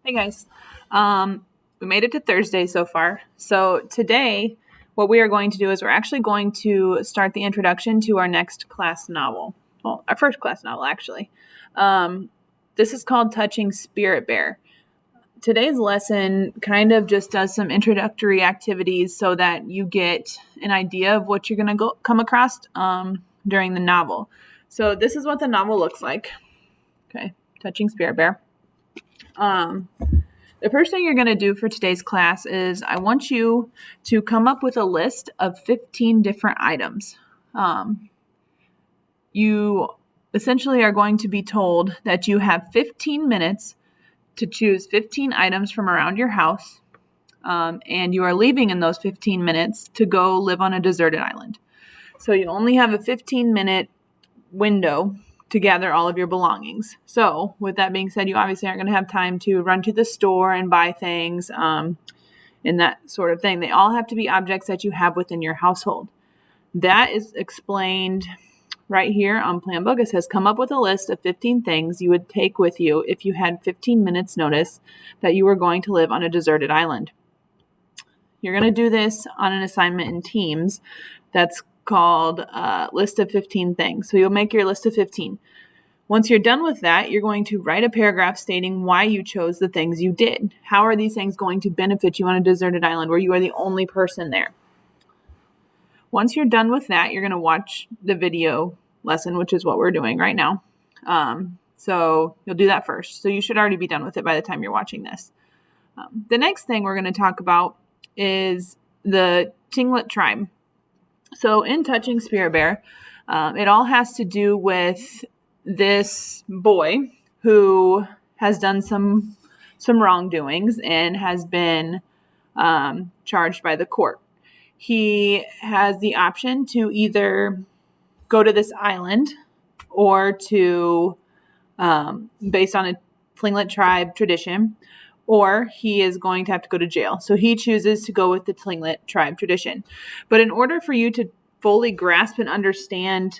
Hey guys, we made it to Thursday so far. So today, what we are going to do is we're actually going to start the introduction to our next class novel. Well, our first class novel, actually. This is called Touching Spirit Bear. Today's lesson kind of just does some introductory activities so that you get an idea of what you're going to come across during the novel. So this is what the novel looks like. Okay, Touching Spirit Bear. The first thing you're going to do for today's class is I want you to come up with a list of 15 different items. You essentially are going to be told that you have 15 minutes to choose 15 items from around your house, and you are leaving in those 15 minutes to go live on a deserted island. So you only have a 15-minute window to gather all of your belongings. So with that being said, you obviously aren't going to have time to run to the store and buy things and that sort of thing. They all have to be objects that you have within your household. That is explained right here on Plan Book. It says, come up with a list of 15 things you would take with you if you had 15 minutes notice that you were going to live on a deserted island. You're going to do this on an assignment in teams that's called list of 15 things. So you'll make your list of 15. Once you're done with that, you're going to write a paragraph stating why you chose the things you did. How are these things going to benefit you on a deserted island where you are the only person there? Once you're done with that, you're going to watch the video lesson, which is what we're doing right now. So you'll do that first. So you should already be done with it by the time you're watching this. The next thing we're going to talk about is the Tlingit tribe. So in Touching Spirit Bear, it all has to do with this boy who has done some wrongdoings and has been charged by the court. He has the option to either go to this island or to, based on a Tlingit tribe tradition, or he is going to have to go to jail. So he chooses to go with the Tlingit tribe tradition. But in order for you to fully grasp and understand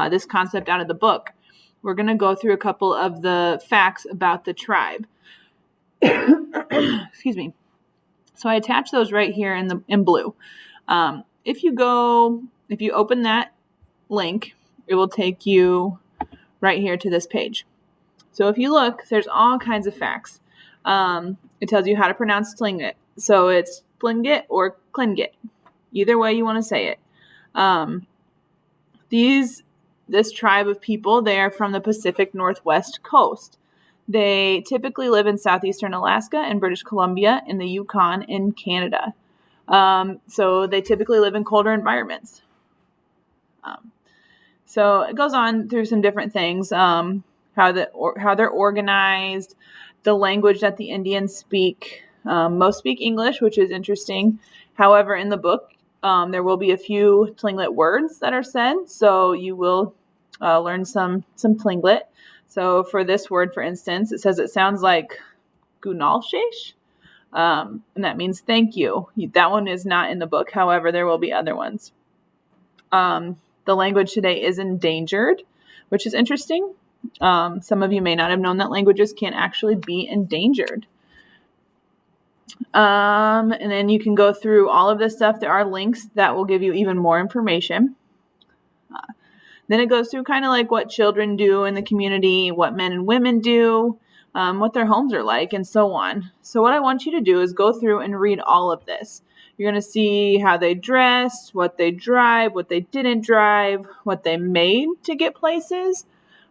this concept out of the book, we're going to go through a couple of the facts about the tribe. Excuse me. So I attach those right here in blue. If you open that link, it will take you right here to this page. So if you look, there's all kinds of facts. It tells you how to pronounce Tlingit. So it's Tlingit or Tlingit. Either way you want to say it. This tribe of people, they are from the Pacific Northwest coast. They typically live in southeastern Alaska and British Columbia, in the Yukon, in Canada. So they typically live in colder environments. So it goes on through some different things, how they're organized, the language that the Indians speak. Most speak English, which is interesting. However, in the book, there will be a few Tlingit words that are said, so you will learn some Tlingit. So for this word, for instance, it says it sounds like Gunalshesh, and that means thank you. That one is not in the book. However, there will be other ones. The language today is endangered, which is interesting. Some of you may not have known that languages can actually be endangered. And then you can go through all of this stuff. There are links that will give you even more information. Then it goes through kind of like what children do in the community, what men and women do, what their homes are like, and so on. So what I want you to do is go through and read all of this. You're going to see how they dress, what they drive, what they didn't drive, what they made to get places,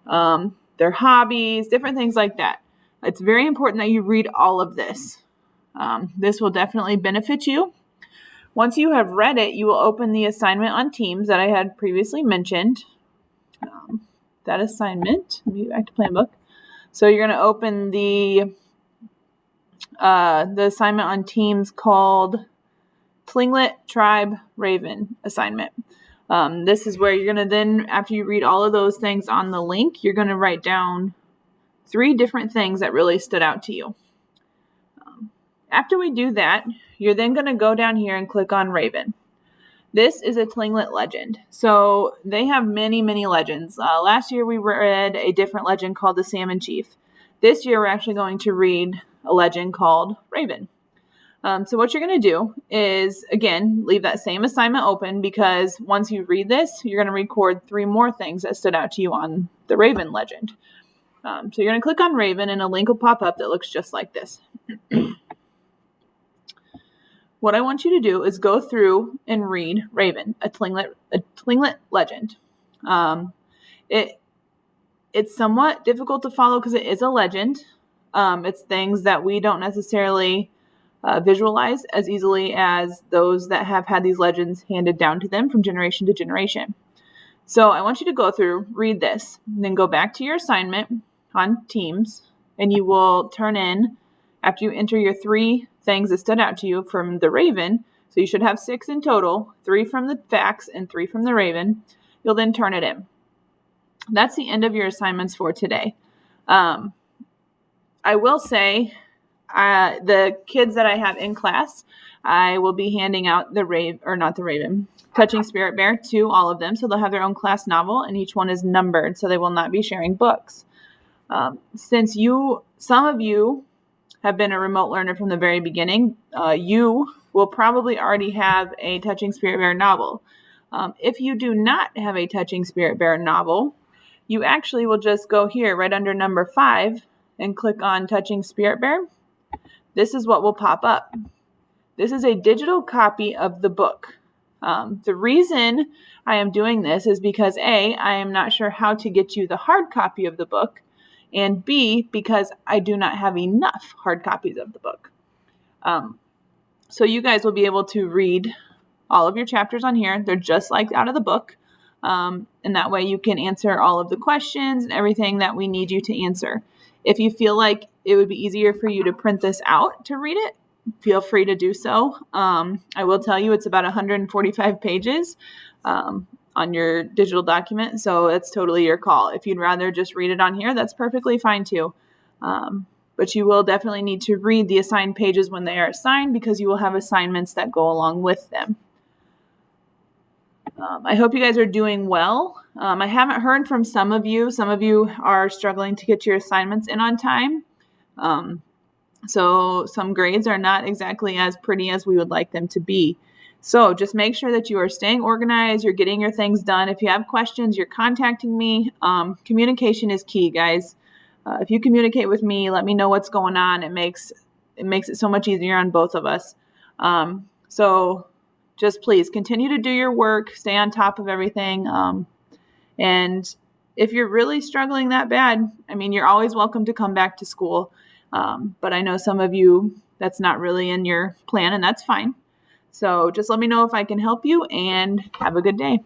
their hobbies, different things like that. It's very important that you read all of this. This will definitely benefit you. Once you have read it, you will open the assignment on Teams that I had previously mentioned. That assignment, let me get back to Plan Book. So you're going to open the assignment on Teams called Tlingit Tribe Raven assignment. This is where you're going to then, after you read all of those things on the link, you're going to write down 3 different things that really stood out to you. After we do that, you're then going to go down here and click on Raven. This is a Tlingit legend. So they have many, many legends. Last year we read a different legend called the Salmon Chief. This year we're actually going to read a legend called Raven. So what you're going to do is, again, leave that same assignment open, because once you read this, you're going to record 3 more things that stood out to you on the Raven legend. So you're going to click on Raven, and a link will pop up that looks just like this. What I want you to do is go through and read Raven, a Tlingit legend. It's somewhat difficult to follow because it is a legend. It's things that we don't necessarily visualize as easily as those that have had these legends handed down to them from generation to generation. So I want you to go through, read this, and then go back to your assignment on Teams, and you will turn in, after you enter your 3 things that stood out to you from the Raven, so you should have 6 in total, 3 from the facts and 3 from the Raven, you'll then turn it in. That's the end of your assignments for today. I will say, the kids that I have in class, I will be handing out Touching Spirit Bear to all of them. So they'll have their own class novel, and each one is numbered, so they will not be sharing books. Since some of you have been a remote learner from the very beginning, you will probably already have a Touching Spirit Bear novel. If you do not have a Touching Spirit Bear novel, you actually will just go here right under number 5 and click on Touching Spirit Bear. This is what will pop up. This is a digital copy of the book. The reason I am doing this is because A, I am not sure how to get you the hard copy of the book, and B, because I do not have enough hard copies of the book. So you guys will be able to read all of your chapters on here. They're just like out of the book. And that way you can answer all of the questions and everything that we need you to answer. If you feel like it would be easier for you to print this out to read it, feel free to do so. I will tell you it's about 145 pages on your digital document, so it's totally your call. If you'd rather just read it on here, that's perfectly fine too. But you will definitely need to read the assigned pages when they are assigned, because you will have assignments that go along with them. I hope you guys are doing well. I haven't heard from some of you. Some of you are struggling to get your assignments in on time. So some grades are not exactly as pretty as we would like them to be. So just make sure that you are staying organized, you're getting your things done. If you have questions, you're contacting me. Communication is key, guys. If you communicate with me, let me know what's going on. It makes it so much easier on both of us. So just please continue to do your work, stay on top of everything. And if you're really struggling that bad, you're always welcome to come back to school. But I know some of you, that's not really in your plan, and that's fine. So just let me know if I can help you, and have a good day.